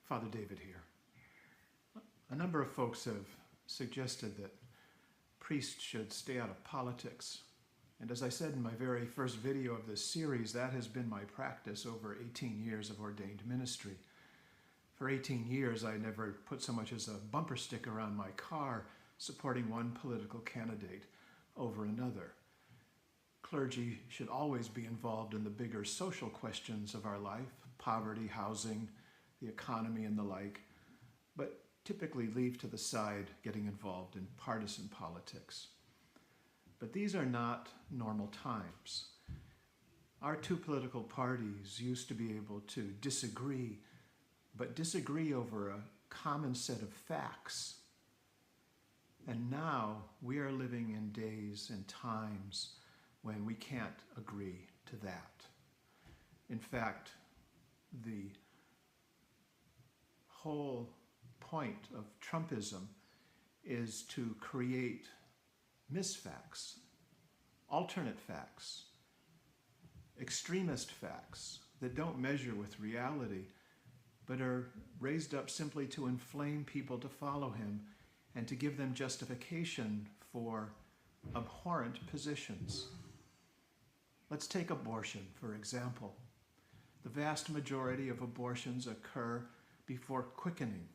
Father David here. A number of folks have suggested that priests should stay out of politics. And as I said in my very first video of this series, that has been my practice over 18 years of ordained ministry. For 18 years, I never put so much as a bumper sticker around my car supporting one political candidate over another. Clergy should always be involved in the bigger social questions of our life, poverty, housing, the economy, and the like, but typically leave to the side getting involved in partisan politics. But these are not normal times. Our two political parties used to be able to disagree, but disagree over a common set of facts. And now we are living in days and times when we can't agree to that. In fact, the whole point of Trumpism is to create misfacts, alternate facts, extremist facts that don't measure with reality, but are raised up simply to inflame people to follow him and to give them justification for abhorrent positions. Let's take abortion, for example. The vast majority of abortions occur before quickening.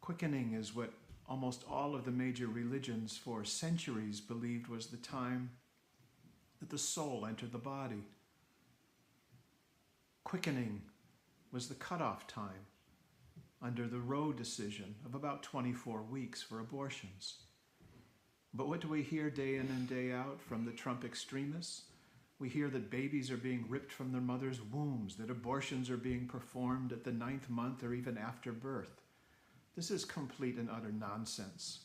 Quickening is what almost all of the major religions for centuries believed was the time that the soul entered the body. Quickening was the cutoff time under the Roe decision of about 24 weeks for abortions. But what do we hear day in and day out from the Trump extremists? We hear that babies are being ripped from their mother's wombs, that abortions are being performed at the 9th month or even after birth. This is complete and utter nonsense.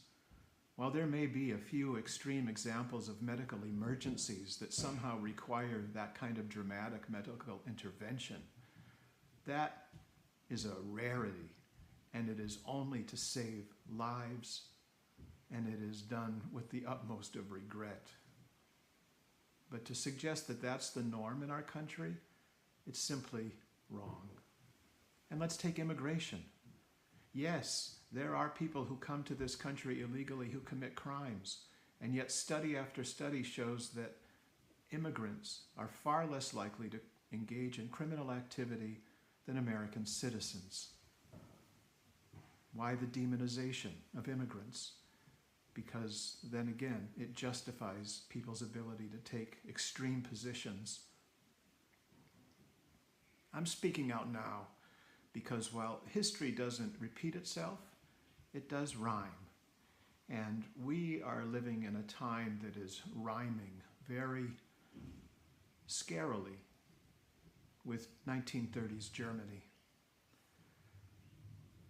While there may be a few extreme examples of medical emergencies that somehow require that kind of dramatic medical intervention, that is a rarity, and it is only to save lives, and it is done with the utmost of regret. But to suggest that that's the norm in our country, it's simply wrong. And let's take immigration. Yes, there are people who come to this country illegally who commit crimes, and yet study after study shows that immigrants are far less likely to engage in criminal activity than American citizens. Why the demonization of immigrants? Because then again, it justifies people's ability to take extreme positions. I'm speaking out now because while history doesn't repeat itself, it does rhyme. And we are living in a time that is rhyming very scarily with 1930s Germany.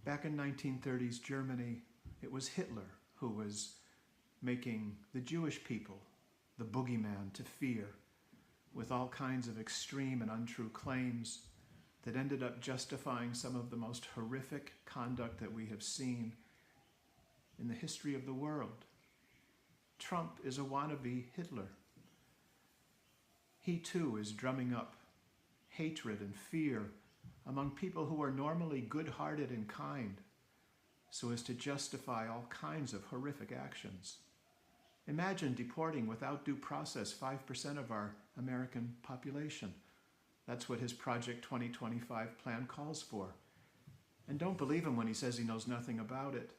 Back in 1930s Germany, it was Hitler who was making the Jewish people the boogeyman to fear with all kinds of extreme and untrue claims that ended up justifying some of the most horrific conduct that we have seen in the history of the world. Trump is a wannabe Hitler. He too is drumming up hatred and fear among people who are normally good-hearted and kind, so as to justify all kinds of horrific actions. Imagine deporting without due process 5% of our American population. That's what his Project 2025 plan calls for. And don't believe him when he says he knows nothing about it.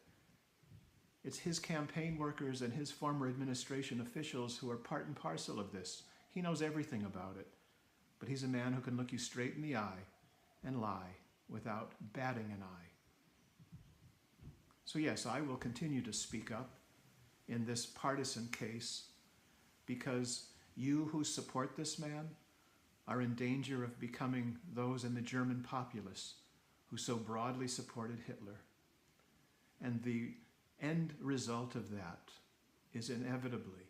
It's his campaign workers and his former administration officials who are part and parcel of this. He knows everything about it, but he's a man who can look you straight in the eye and lie without batting an eye. So yes, I will continue to speak up in this partisan case because you who support this man are in danger of becoming those in the German populace who so broadly supported Hitler. And the end result of that is inevitably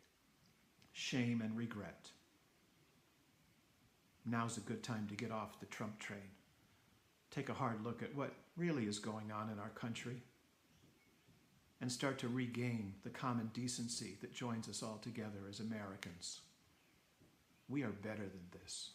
shame and regret. Now's a good time to get off the Trump train. Take a hard look at what really is going on in our country and start to regain the common decency that joins us all together as Americans. We are better than this.